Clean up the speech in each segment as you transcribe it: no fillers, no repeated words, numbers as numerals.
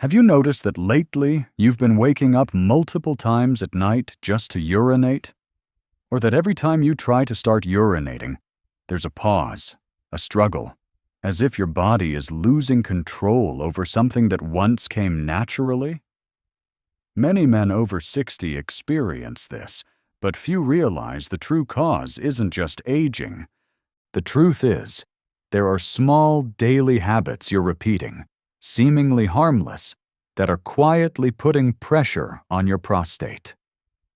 Have you noticed that lately you've been waking up multiple times at night just to urinate? Or that every time you try to start urinating, there's a pause, a struggle, as if your body is losing control over something that once came naturally? Many men over 60 experience this, but few realize the true cause isn't just aging. The truth is, there are small daily habits you're repeating, seemingly harmless, that are quietly putting pressure on your prostate.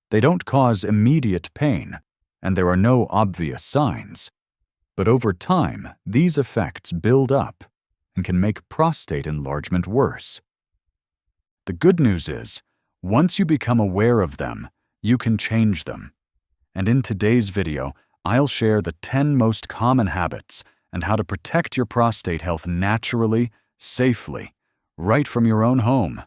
They don't cause immediate pain, and there are no obvious signs. But over time, these effects build up and can make prostate enlargement worse. The good news is, once you become aware of them, you can change them. And in today's video, I'll share the 10 most common habits and how to protect your prostate health naturally, safely, right from your own home.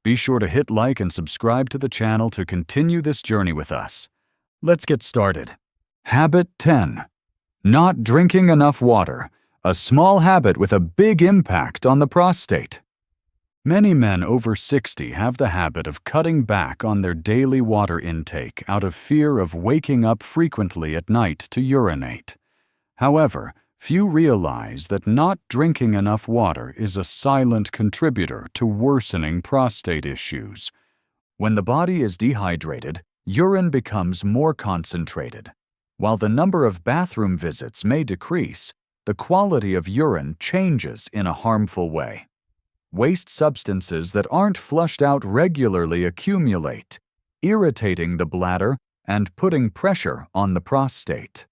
Be sure to hit like and subscribe to the channel to continue this journey with us. Let's get started. Habit 10. Not drinking enough water, a small habit with a big impact on the prostate. Many men over 60 have the habit of cutting back on their daily water intake out of fear of waking up frequently at night to urinate. However, few realize that not drinking enough water is a silent contributor to worsening prostate issues. When the body is dehydrated, urine becomes more concentrated. While the number of bathroom visits may decrease, the quality of urine changes in a harmful way. Waste substances that aren't flushed out regularly accumulate, irritating the bladder and putting pressure on the prostate.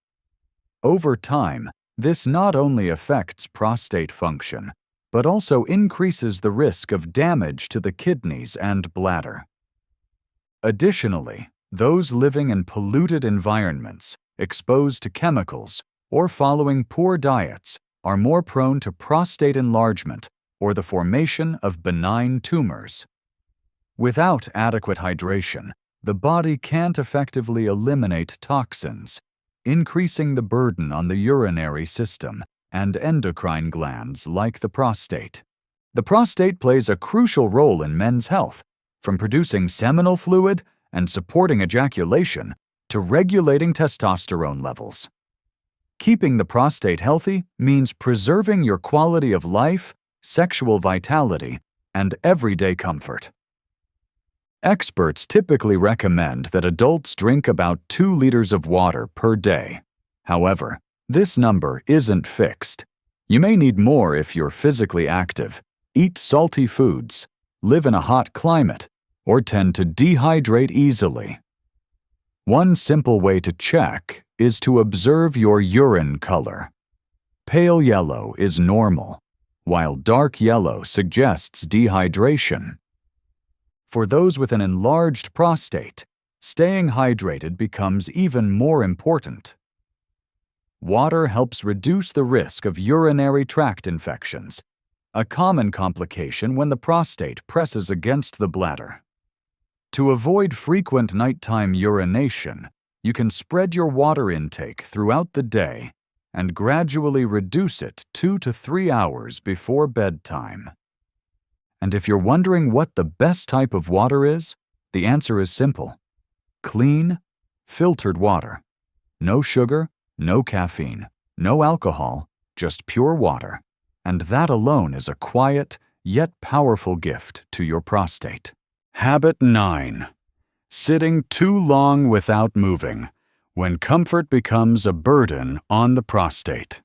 Over time, this not only affects prostate function, but also increases the risk of damage to the kidneys and bladder. Additionally, those living in polluted environments, exposed to chemicals, or following poor diets are more prone to prostate enlargement or the formation of benign tumors. Without adequate hydration, the body can't effectively eliminate toxins, increasing the burden on the urinary system and endocrine glands like the prostate. The prostate plays a crucial role in men's health, from producing seminal fluid and supporting ejaculation to regulating testosterone levels. Keeping the prostate healthy means preserving your quality of life, sexual vitality, and everyday comfort. Experts typically recommend that adults drink about 2 liters of water per day. However, this number isn't fixed. You may need more if you're physically active, eat salty foods, live in a hot climate, or tend to dehydrate easily. One simple way to check is to observe your urine color. Pale yellow is normal, while dark yellow suggests dehydration. For those with an enlarged prostate, staying hydrated becomes even more important. Water helps reduce the risk of urinary tract infections, a common complication when the prostate presses against the bladder. To avoid frequent nighttime urination, you can spread your water intake throughout the day and gradually reduce it 2 to 3 hours before bedtime. And if you're wondering what the best type of water is, the answer is simple. Clean, filtered water. No sugar, no caffeine, no alcohol, just pure water. And that alone is a quiet, yet powerful gift to your prostate. Habit 9. Sitting too long without moving, when comfort becomes a burden on the prostate.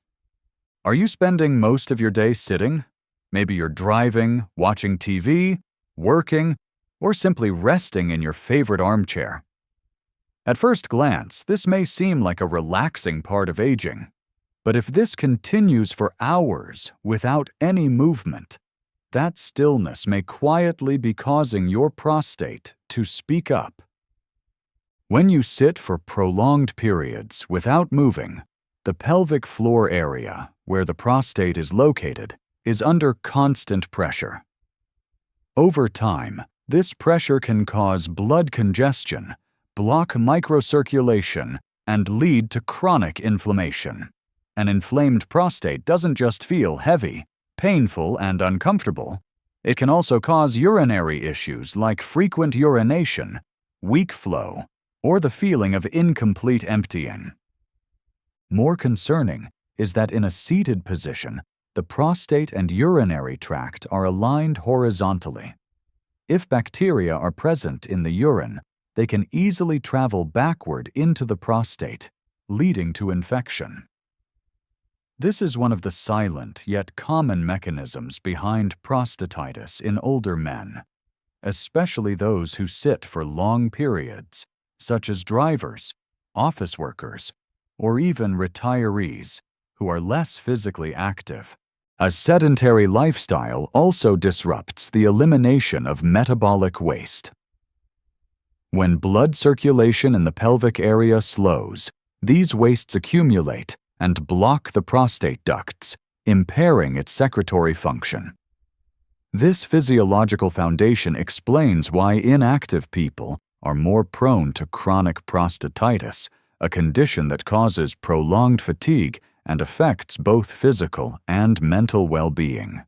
Are you spending most of your day sitting? Maybe you're driving, watching TV, working, or simply resting in your favorite armchair. At first glance, this may seem like a relaxing part of aging. But if this continues for hours without any movement, that stillness may quietly be causing your prostate to speak up. When you sit for prolonged periods without moving, the pelvic floor area, where the prostate is located, is under constant pressure. Over time, this pressure can cause blood congestion, block microcirculation, and lead to chronic inflammation. An inflamed prostate doesn't just feel heavy, painful, and uncomfortable. It can also cause urinary issues like frequent urination, weak flow, or the feeling of incomplete emptying. More concerning is that in a seated position, the prostate and urinary tract are aligned horizontally. If bacteria are present in the urine, they can easily travel backward into the prostate, leading to infection. This is one of the silent yet common mechanisms behind prostatitis in older men, especially those who sit for long periods, such as drivers, office workers, or even retirees who are less physically active. A sedentary lifestyle also disrupts the elimination of metabolic waste. When blood circulation in the pelvic area slows, these wastes accumulate and block the prostate ducts, impairing its secretory function. This physiological foundation explains why inactive people are more prone to chronic prostatitis, a condition that causes prolonged fatigue and affects both physical and mental well-being.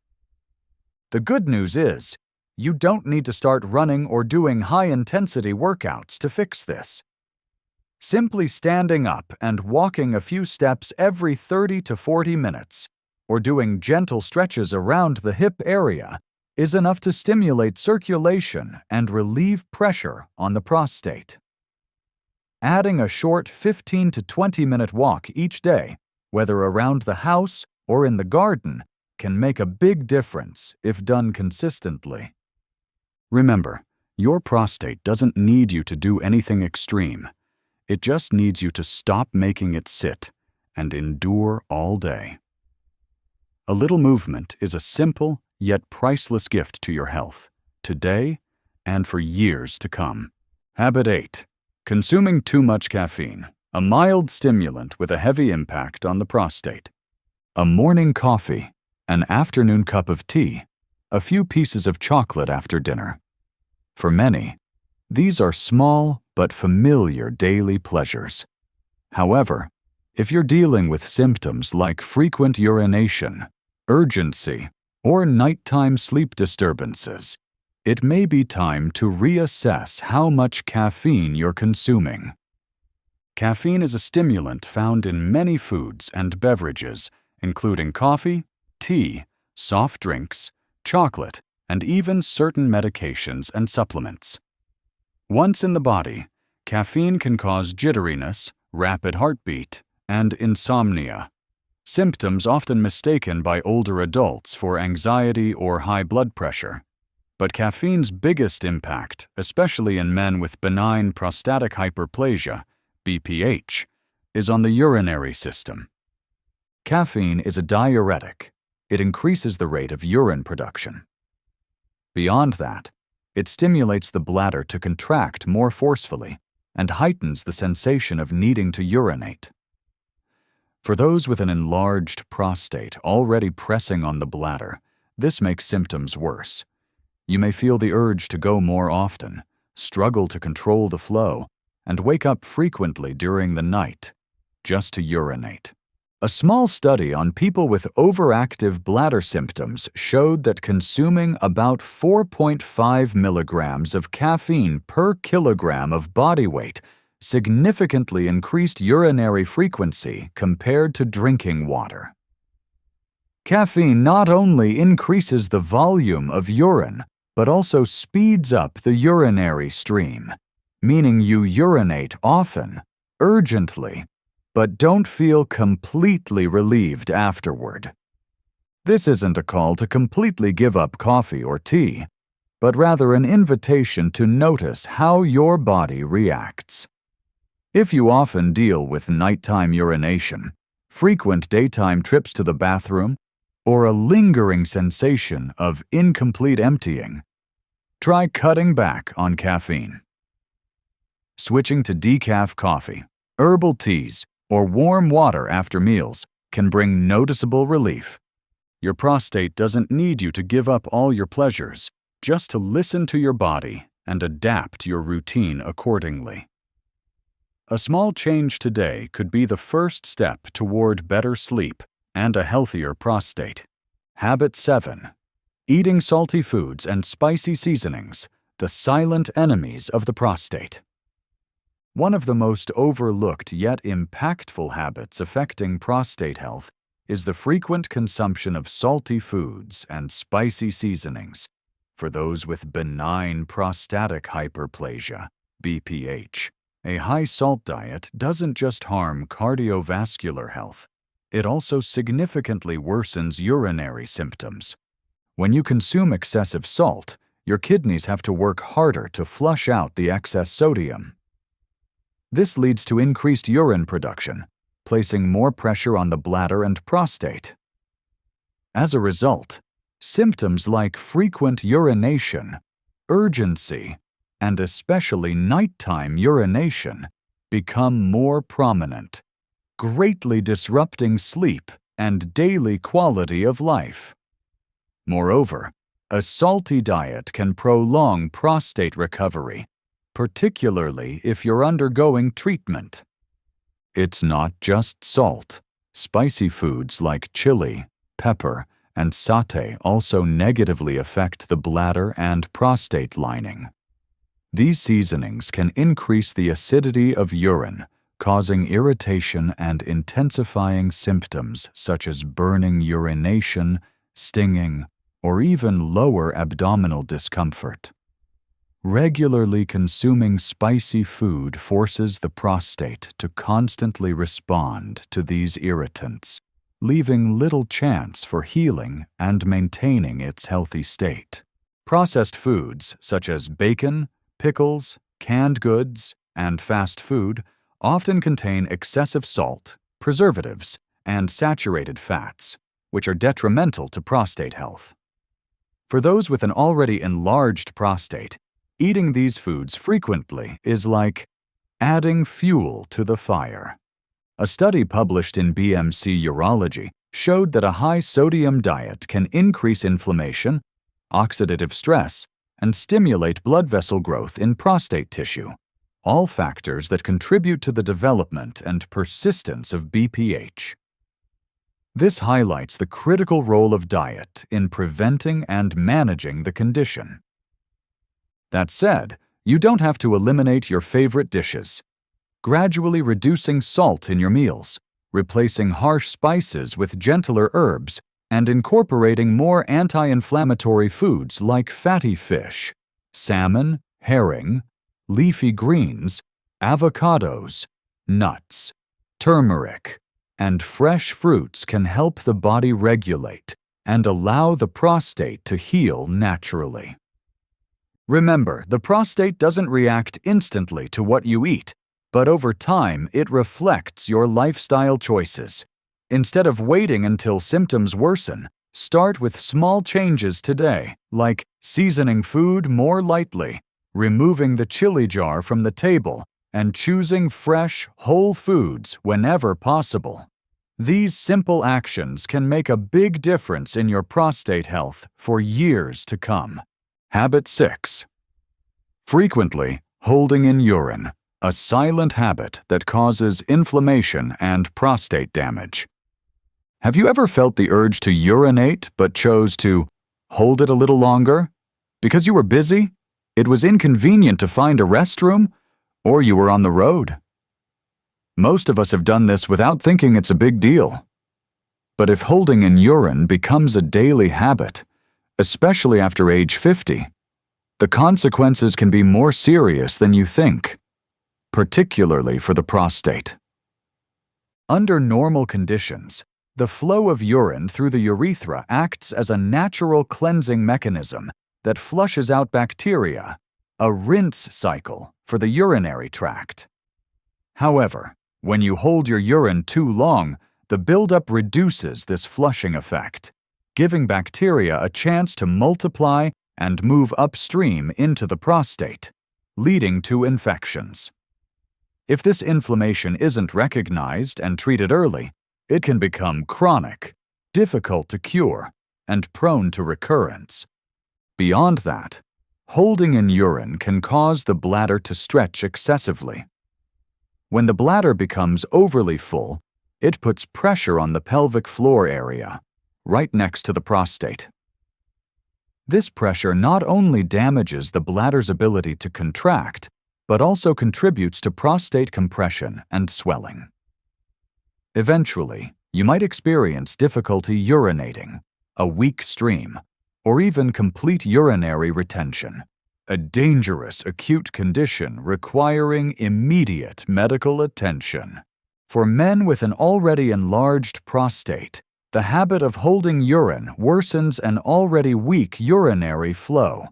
The good news is, you don't need to start running or doing high-intensity workouts to fix this. Simply standing up and walking a few steps every 30 to 40 minutes, or doing gentle stretches around the hip area, is enough to stimulate circulation and relieve pressure on the prostate. Adding a short 15 to 20-minute walk each day, whether around the house or in the garden, can make a big difference if done consistently. Remember, your prostate doesn't need you to do anything extreme. It just needs you to stop making it sit and endure all day. A little movement is a simple yet priceless gift to your health, today and for years to come. Habit 8. Consuming too much caffeine, a mild stimulant with a heavy impact on the prostate. A morning coffee, an afternoon cup of tea, a few pieces of chocolate after dinner. For many, these are small but familiar daily pleasures. However, if you're dealing with symptoms like frequent urination, urgency, or nighttime sleep disturbances, it may be time to reassess how much caffeine you're consuming. Caffeine is a stimulant found in many foods and beverages, including coffee, tea, soft drinks, chocolate, and even certain medications and supplements. Once in the body, caffeine can cause jitteriness, rapid heartbeat, and insomnia, symptoms often mistaken by older adults for anxiety or high blood pressure. But caffeine's biggest impact, especially in men with benign prostatic hyperplasia, BPH, is on the urinary system. Caffeine is a diuretic. It increases the rate of urine production. Beyond that, it stimulates the bladder to contract more forcefully and heightens the sensation of needing to urinate. For those with an enlarged prostate already pressing on the bladder, this makes symptoms worse. You may feel the urge to go more often, struggle to control the flow, and wake up frequently during the night just to urinate. A small study on people with overactive bladder symptoms showed that consuming about 4.5 milligrams of caffeine per kilogram of body weight significantly increased urinary frequency compared to drinking water. Caffeine not only increases the volume of urine, but also speeds up the urinary stream, meaning you urinate often, urgently, but don't feel completely relieved afterward. This isn't a call to completely give up coffee or tea, but rather an invitation to notice how your body reacts. If you often deal with nighttime urination, frequent daytime trips to the bathroom, or a lingering sensation of incomplete emptying, try cutting back on caffeine. Switching to decaf coffee, herbal teas, or warm water after meals can bring noticeable relief. Your prostate doesn't need you to give up all your pleasures, just to listen to your body and adapt your routine accordingly. A small change today could be the first step toward better sleep and a healthier prostate. Habit 7. Eating salty foods and spicy seasonings, the silent enemies of the prostate. One of the most overlooked yet impactful habits affecting prostate health is the frequent consumption of salty foods and spicy seasonings for those with benign prostatic hyperplasia, BPH. A high-salt diet doesn't just harm cardiovascular health, it also significantly worsens urinary symptoms. When you consume excessive salt, your kidneys have to work harder to flush out the excess sodium. This leads to increased urine production, placing more pressure on the bladder and prostate. As a result, symptoms like frequent urination, urgency, and especially nighttime urination become more prominent, greatly disrupting sleep and daily quality of life. Moreover, a salty diet can prolong prostate recovery, particularly if you're undergoing treatment. It's not just salt. Spicy foods like chili, pepper, and satay also negatively affect the bladder and prostate lining. These seasonings can increase the acidity of urine, causing irritation and intensifying symptoms such as burning urination, stinging, or even lower abdominal discomfort. Regularly consuming spicy food forces the prostate to constantly respond to these irritants, leaving little chance for healing and maintaining its healthy state. Processed foods such as bacon, pickles, canned goods, and fast food often contain excessive salt, preservatives, and saturated fats, which are detrimental to prostate health. For those with an already enlarged prostate, eating these foods frequently is like adding fuel to the fire. A study published in BMC Urology showed that a high-sodium diet can increase inflammation, oxidative stress, and stimulate blood vessel growth in prostate tissue, all factors that contribute to the development and persistence of BPH. This highlights the critical role of diet in preventing and managing the condition. That said, you don't have to eliminate your favorite dishes. Gradually reducing salt in your meals, replacing harsh spices with gentler herbs, and incorporating more anti-inflammatory foods like fatty fish, salmon, herring, leafy greens, avocados, nuts, turmeric, and fresh fruits can help the body regulate and allow the prostate to heal naturally. Remember, the prostate doesn't react instantly to what you eat, but over time it reflects your lifestyle choices. Instead of waiting until symptoms worsen, start with small changes today, like seasoning food more lightly, removing the chili jar from the table, and choosing fresh, whole foods whenever possible. These simple actions can make a big difference in your prostate health for years to come. Habit 6. Frequently holding in urine, a silent habit that causes inflammation and prostate damage. Have you ever felt the urge to urinate but chose to hold it a little longer? Because you were busy? It was inconvenient to find a restroom? Or you were on the road? Most of us have done this without thinking it's a big deal. But if holding in urine becomes a daily habit, especially after age 50, the consequences can be more serious than you think, particularly for the prostate. Under normal conditions, the flow of urine through the urethra acts as a natural cleansing mechanism that flushes out bacteria, a rinse cycle for the urinary tract. However, when you hold your urine too long, the buildup reduces this flushing effect, giving bacteria a chance to multiply and move upstream into the prostate, leading to infections. If this inflammation isn't recognized and treated early, it can become chronic, difficult to cure, and prone to recurrence. Beyond that, holding in urine can cause the bladder to stretch excessively. When the bladder becomes overly full, it puts pressure on the pelvic floor area, right next to the prostate. This pressure not only damages the bladder's ability to contract, but also contributes to prostate compression and swelling. Eventually, you might experience difficulty urinating, a weak stream, or even complete urinary retention, a dangerous acute condition requiring immediate medical attention. For men with an already enlarged prostate, the habit of holding urine worsens an already weak urinary flow.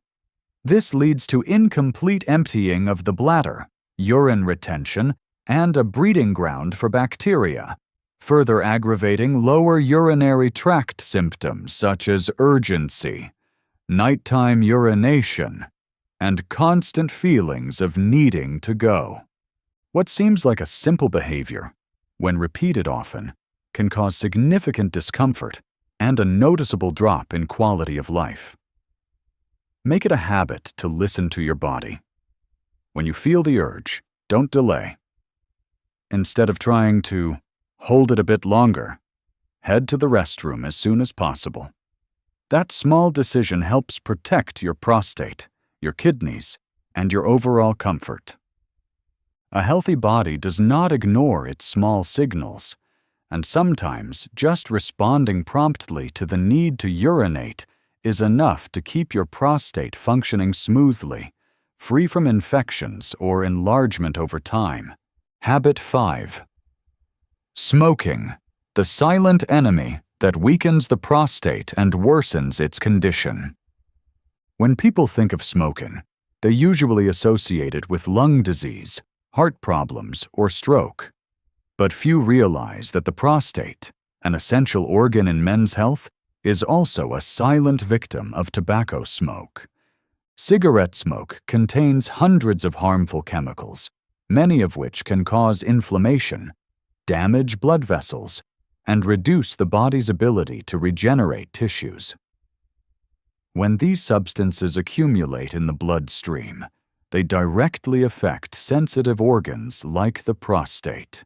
This leads to incomplete emptying of the bladder, urine retention, and a breeding ground for bacteria, further aggravating lower urinary tract symptoms such as urgency, nighttime urination, and constant feelings of needing to go. What seems like a simple behavior, when repeated often, can cause significant discomfort and a noticeable drop in quality of life. Make it a habit to listen to your body. When you feel the urge, don't delay. Instead of trying to hold it a bit longer, head to the restroom as soon as possible. That small decision helps protect your prostate, your kidneys, and your overall comfort. A healthy body does not ignore its small signals, and sometimes just responding promptly to the need to urinate is enough to keep your prostate functioning smoothly, free from infections or enlargement over time. Habit 5. Smoking, the silent enemy that weakens the prostate and worsens its condition. When people think of smoking, they usually associate it with lung disease, heart problems, or stroke. But few realize that the prostate, an essential organ in men's health, is also a silent victim of tobacco smoke. Cigarette smoke contains hundreds of harmful chemicals, many of which can cause inflammation, damage blood vessels, and reduce the body's ability to regenerate tissues. When these substances accumulate in the bloodstream, they directly affect sensitive organs like the prostate.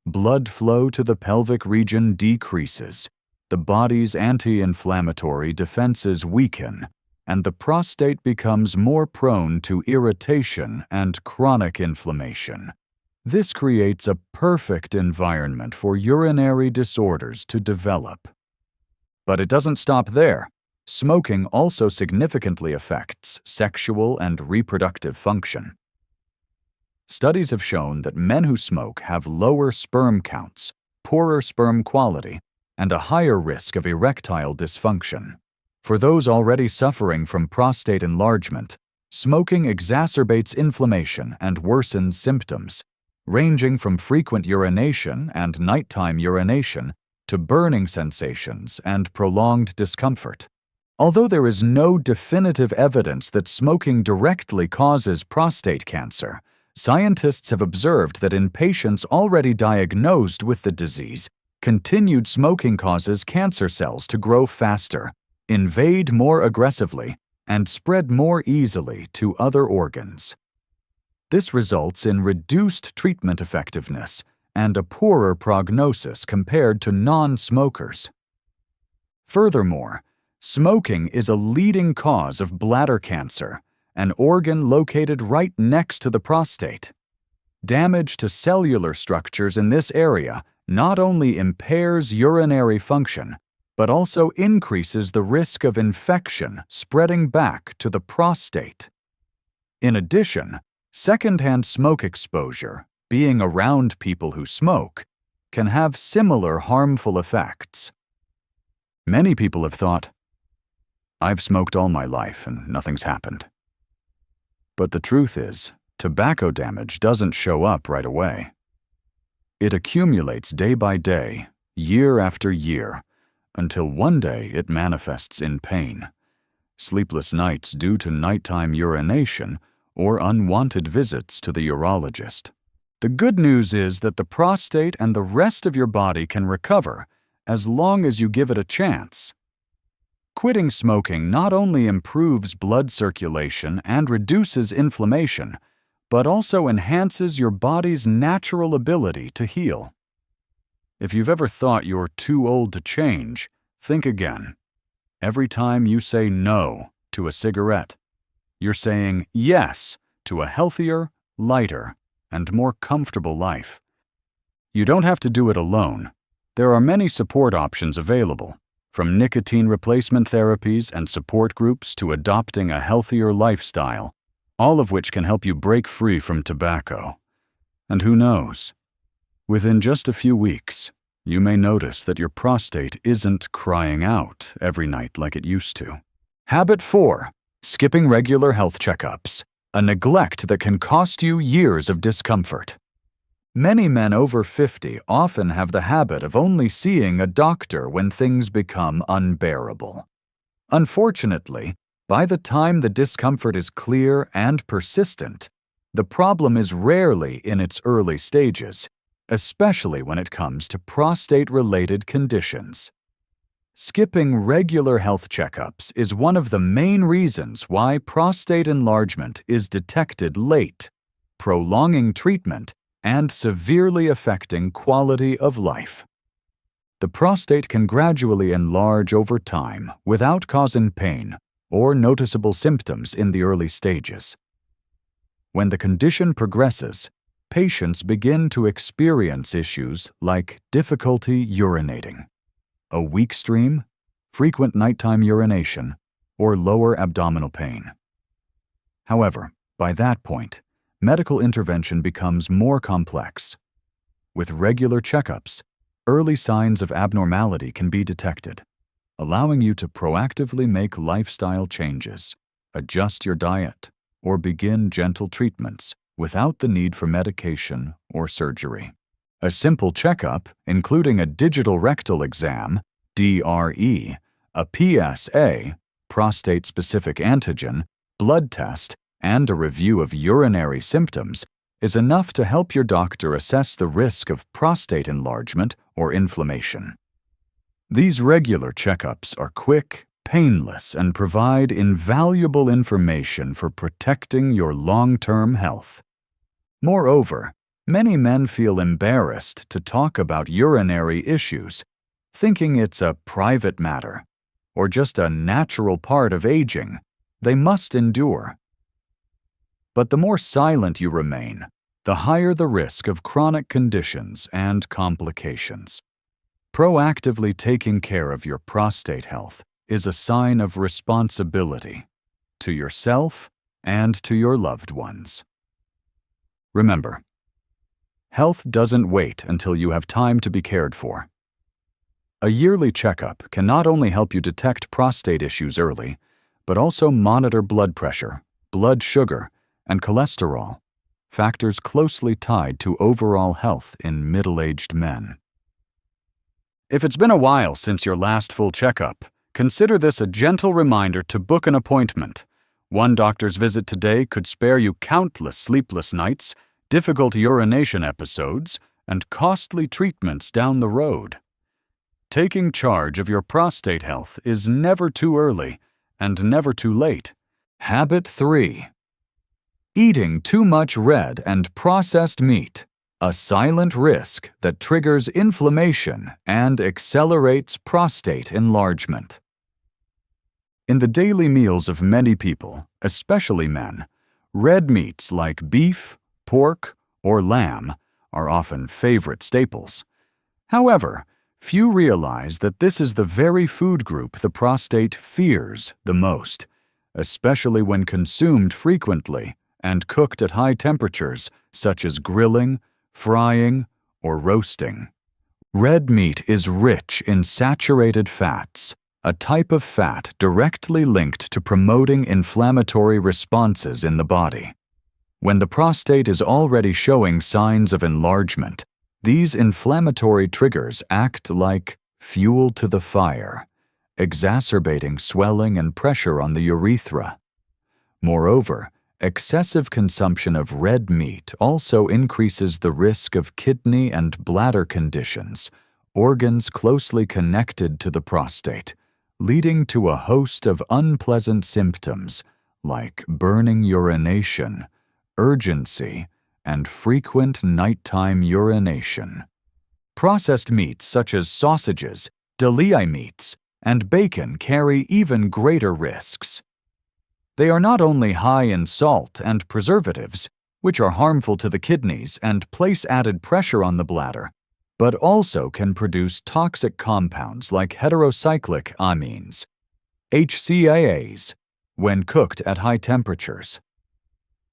Blood flow to the pelvic region decreases, the body's anti-inflammatory defenses weaken, and the prostate becomes more prone to irritation and chronic inflammation. This creates a perfect environment for urinary disorders to develop. But it doesn't stop there. Smoking also significantly affects sexual and reproductive function. Studies have shown that men who smoke have lower sperm counts, poorer sperm quality, and a higher risk of erectile dysfunction. For those already suffering from prostate enlargement, smoking exacerbates inflammation and worsens symptoms, ranging from frequent urination and nighttime urination to burning sensations and prolonged discomfort. Although there is no definitive evidence that smoking directly causes prostate cancer, scientists have observed that in patients already diagnosed with the disease, continued smoking causes cancer cells to grow faster, invade more aggressively, and spread more easily to other organs. This results in reduced treatment effectiveness and a poorer prognosis compared to non-smokers. Furthermore, smoking is a leading cause of bladder cancer, an organ located right next to the prostate. Damage to cellular structures in this area not only impairs urinary function, but also increases the risk of infection spreading back to the prostate. In addition, secondhand smoke exposure, being around people who smoke, can have similar harmful effects. Many people have thought, "I've smoked all my life and nothing's happened." But the truth is, tobacco damage doesn't show up right away. It accumulates day by day, year after year, until one day it manifests in pain, sleepless nights due to nighttime urination, or unwanted visits to the urologist. The good news is that the prostate and the rest of your body can recover as long as you give it a chance. Quitting smoking not only improves blood circulation and reduces inflammation, but also enhances your body's natural ability to heal. If you've ever thought you're too old to change, think again. Every time you say no to a cigarette. You're saying yes to a healthier, lighter, and more comfortable life. You don't have to do it alone. There are many support options available, from nicotine replacement therapies and support groups to adopting a healthier lifestyle, all of which can help you break free from tobacco. And who knows? Within just a few weeks, you may notice that your prostate isn't crying out every night like it used to. Habit 4. Skipping regular health checkups, a neglect that can cost you years of discomfort. Many men over 50 often have the habit of only seeing a doctor when things become unbearable. Unfortunately, by the time the discomfort is clear and persistent, the problem is rarely in its early stages, especially when it comes to prostate-related conditions. Skipping regular health checkups is one of the main reasons why prostate enlargement is detected late, prolonging treatment and severely affecting quality of life. The prostate can gradually enlarge over time without causing pain or noticeable symptoms in the early stages. When the condition progresses, patients begin to experience issues like difficulty urinating, a weak stream, frequent nighttime urination, or lower abdominal pain. However, by that point, medical intervention becomes more complex. With regular checkups, early signs of abnormality can be detected, allowing you to proactively make lifestyle changes, adjust your diet, or begin gentle treatments without the need for medication or surgery. A simple checkup, including a digital rectal exam, DRE, a PSA, prostate-specific antigen, blood test, and a review of urinary symptoms, is enough to help your doctor assess the risk of prostate enlargement or inflammation. These regular checkups are quick, painless, and provide invaluable information for protecting your long-term health. Moreover, many men feel embarrassed to talk about urinary issues, thinking it's a private matter or just a natural part of aging they must endure. But the more silent you remain, the higher the risk of chronic conditions and complications. Proactively taking care of your prostate health is a sign of responsibility to yourself and to your loved ones. Remember, health doesn't wait until you have time to be cared for. A yearly checkup can not only help you detect prostate issues early, but also monitor blood pressure, blood sugar, and cholesterol, factors closely tied to overall health in middle-aged men. If it's been a while since your last full checkup, consider this a gentle reminder to book an appointment. One doctor's visit today could spare you countless sleepless nights, difficult urination episodes, and costly treatments down the road. Taking charge of your prostate health is never too early and never too late. Habit 3. Eating too much red and processed meat, a silent risk that triggers inflammation and accelerates prostate enlargement. In the daily meals of many people, especially men, red meats like beef, pork, or lamb are often favorite staples. However, few realize that this is the very food group the prostate fears the most, especially when consumed frequently and cooked at high temperatures such as grilling, frying, or roasting. Red meat is rich in saturated fats, a type of fat directly linked to promoting inflammatory responses in the body. When the prostate is already showing signs of enlargement, these inflammatory triggers act like fuel to the fire, exacerbating swelling and pressure on the urethra. Moreover, excessive consumption of red meat also increases the risk of kidney and bladder conditions, organs closely connected to the prostate, leading to a host of unpleasant symptoms like burning urination, urgency, and frequent nighttime urination. Processed meats such as sausages, deli meats, and bacon carry even greater risks. They are not only high in salt and preservatives, which are harmful to the kidneys and place added pressure on the bladder, but also can produce toxic compounds like heterocyclic amines, HCAAs, when cooked at high temperatures.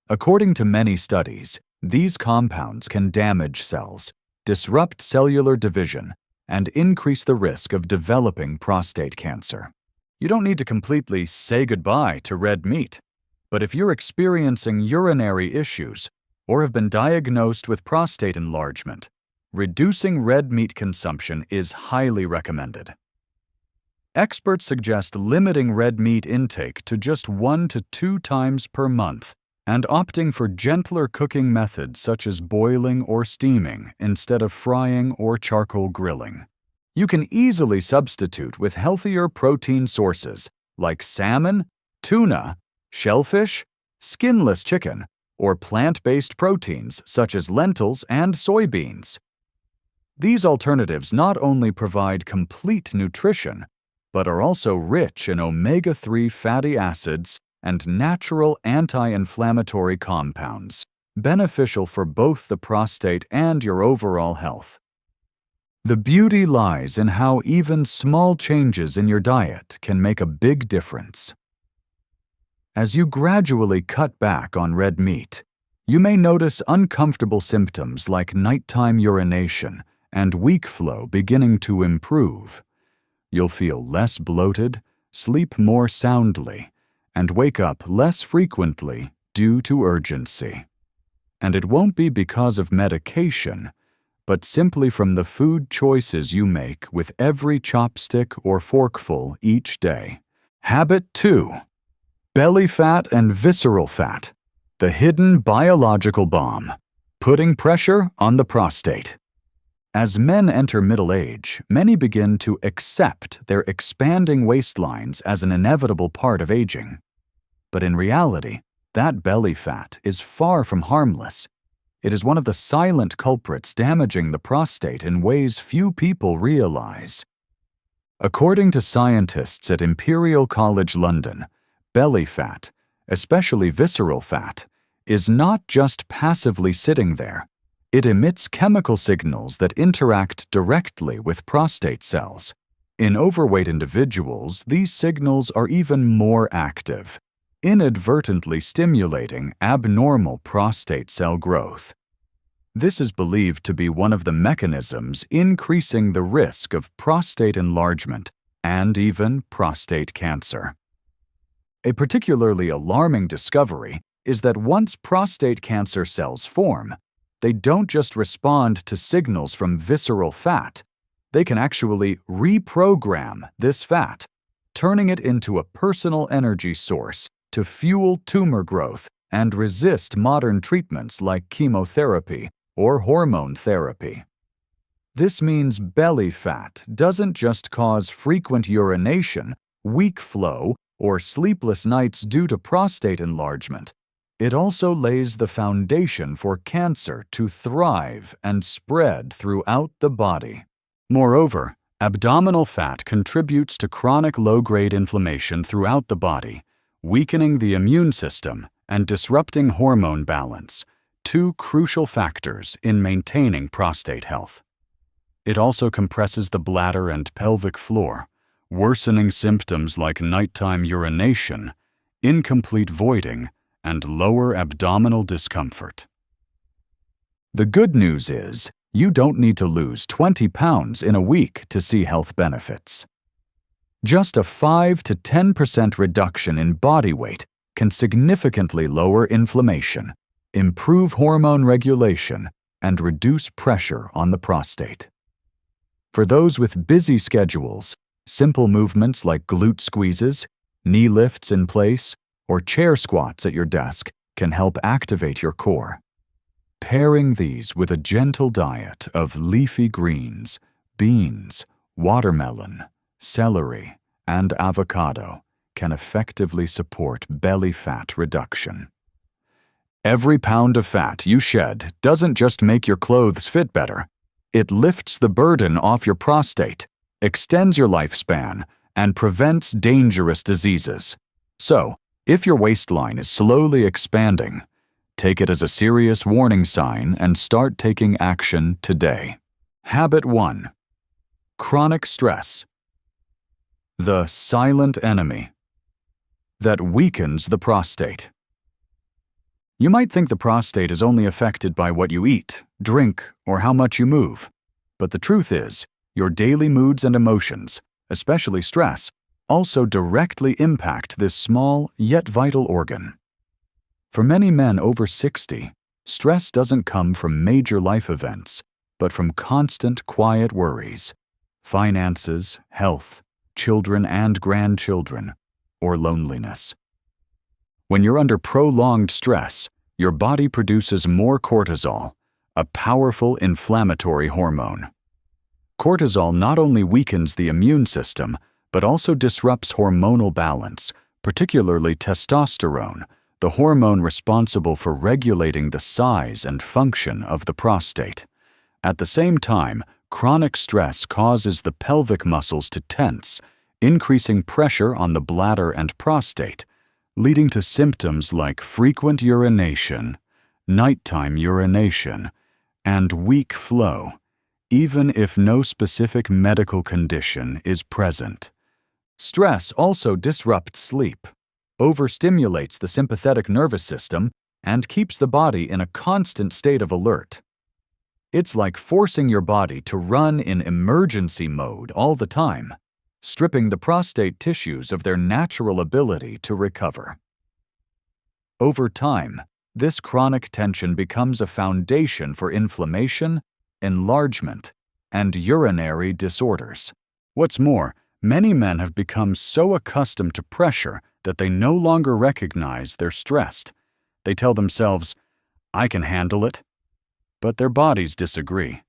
According to many studies, these compounds can damage cells, disrupt cellular division, and increase the risk of developing prostate cancer. You don't need to completely say goodbye to red meat, but if you're experiencing urinary issues or have been diagnosed with prostate enlargement, reducing red meat consumption is highly recommended. Experts suggest limiting red meat intake to just 1 to 2 times per month and opting for gentler cooking methods such as boiling or steaming instead of frying or charcoal grilling. You can easily substitute with healthier protein sources like salmon, tuna, shellfish, skinless chicken, or plant-based proteins such as lentils and soybeans. These alternatives not only provide complete nutrition, but are also rich in omega-3 fatty acids and natural anti-inflammatory compounds, beneficial for both the prostate and your overall health. The beauty lies in how even small changes in your diet can make a big difference. As you gradually cut back on red meat, you may notice uncomfortable symptoms like nighttime urination and weak flow beginning to improve. You'll feel less bloated, sleep more soundly, and wake up less frequently due to urgency. And it won't be because of medication, but simply from the food choices you make with every chopstick or forkful each day. Habit 2. Belly fat and visceral fat, the hidden biological bomb, putting pressure on the prostate. As men enter middle age, many begin to accept their expanding waistlines as an inevitable part of aging. But in reality, that belly fat is far from harmless. It is one of the silent culprits damaging the prostate in ways few people realize. According to scientists at Imperial College London, belly fat, especially visceral fat, is not just passively sitting there. It emits chemical signals that interact directly with prostate cells. In overweight individuals, these signals are even more active, inadvertently stimulating abnormal prostate cell growth. This is believed to be one of the mechanisms increasing the risk of prostate enlargement and even prostate cancer. A particularly alarming discovery is that once prostate cancer cells form, they don't just respond to signals from visceral fat, they can actually reprogram this fat, turning it into a personal energy source to fuel tumor growth and resist modern treatments like chemotherapy or hormone therapy. This means belly fat doesn't just cause frequent urination, weak flow, or sleepless nights due to prostate enlargement. It also lays the foundation for cancer to thrive and spread throughout the body. Moreover, abdominal fat contributes to chronic low-grade inflammation throughout the body, weakening the immune system and disrupting hormone balance, two crucial factors in maintaining prostate health. It also compresses the bladder and pelvic floor, worsening symptoms like nighttime urination, incomplete voiding, and lower abdominal discomfort. The good news is, you don't need to lose 20 pounds in a week to see health benefits. Just a 5 to 10% reduction in body weight can significantly lower inflammation, improve hormone regulation, and reduce pressure on the prostate. For those with busy schedules, simple movements like glute squeezes, knee lifts in place, or chair squats at your desk can help activate your core. Pairing these with a gentle diet of leafy greens, beans, watermelon, celery, and avocado can effectively support belly fat reduction. Every pound of fat you shed doesn't just make your clothes fit better. It lifts the burden off your prostate, extends your lifespan, and prevents dangerous diseases. So, If your waistline is slowly expanding, take it as a serious warning sign and start taking action today. Habit 1. Chronic stress. The silent enemy that weakens the prostate. You might think the prostate is only affected by what you eat, drink, or how much you move. But the truth is, your daily moods and emotions, especially stress, also directly impact this small yet vital organ. For many men over 60, stress doesn't come from major life events, but from constant quiet worries, finances, health, children and grandchildren, or loneliness. When you're under prolonged stress, your body produces more cortisol, a powerful inflammatory hormone. Cortisol not only weakens the immune system, but also disrupts hormonal balance, particularly testosterone, the hormone responsible for regulating the size and function of the prostate. At the same time, chronic stress causes the pelvic muscles to tense, increasing pressure on the bladder and prostate, leading to symptoms like frequent urination, nighttime urination, and weak flow, even if no specific medical condition is present. Stress also disrupts sleep, overstimulates the sympathetic nervous system, and keeps the body in a constant state of alert. It's like forcing your body to run in emergency mode all the time, stripping the prostate tissues of their natural ability to recover. Over time, this chronic tension becomes a foundation for inflammation, enlargement, and urinary disorders. What's more, many men have become so accustomed to pressure that they no longer recognize they're stressed. They tell themselves, "I can handle it." But their bodies disagree.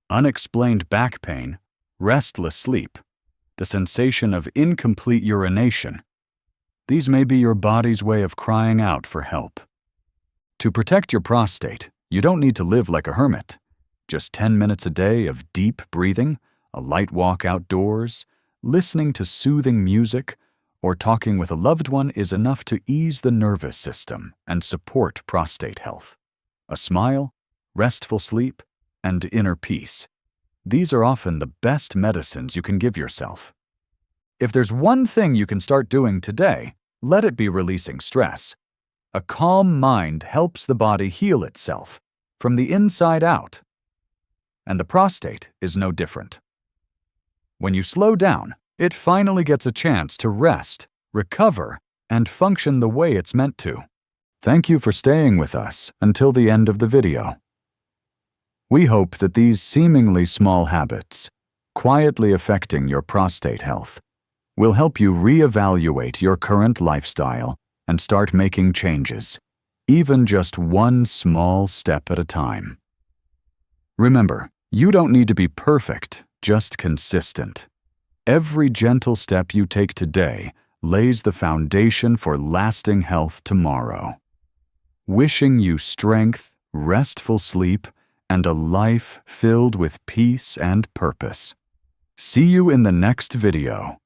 Unexplained back pain, restless sleep, the sensation of incomplete urination. These may be your body's way of crying out for help. To protect your prostate, you don't need to live like a hermit. Just 10 minutes a day of deep breathing, a light walk outdoors, listening to soothing music, or talking with a loved one is enough to ease the nervous system and support prostate health. A smile, restful sleep, and inner peace. These are often the best medicines you can give yourself. If there's one thing you can start doing today, let it be releasing stress. A calm mind helps the body heal itself from the inside out. And the prostate is no different. When you slow down, it finally gets a chance to rest, recover, and function the way it's meant to. Thank you for staying with us until the end of the video. We hope that these seemingly small habits, quietly affecting your prostate health, will help you reevaluate your current lifestyle and start making changes, even just one small step at a time. Remember, you don't need to be perfect, just consistent. Every gentle step you take today lays the foundation for lasting health tomorrow. Wishing you strength, restful sleep, and a life filled with peace and purpose. See you in the next video.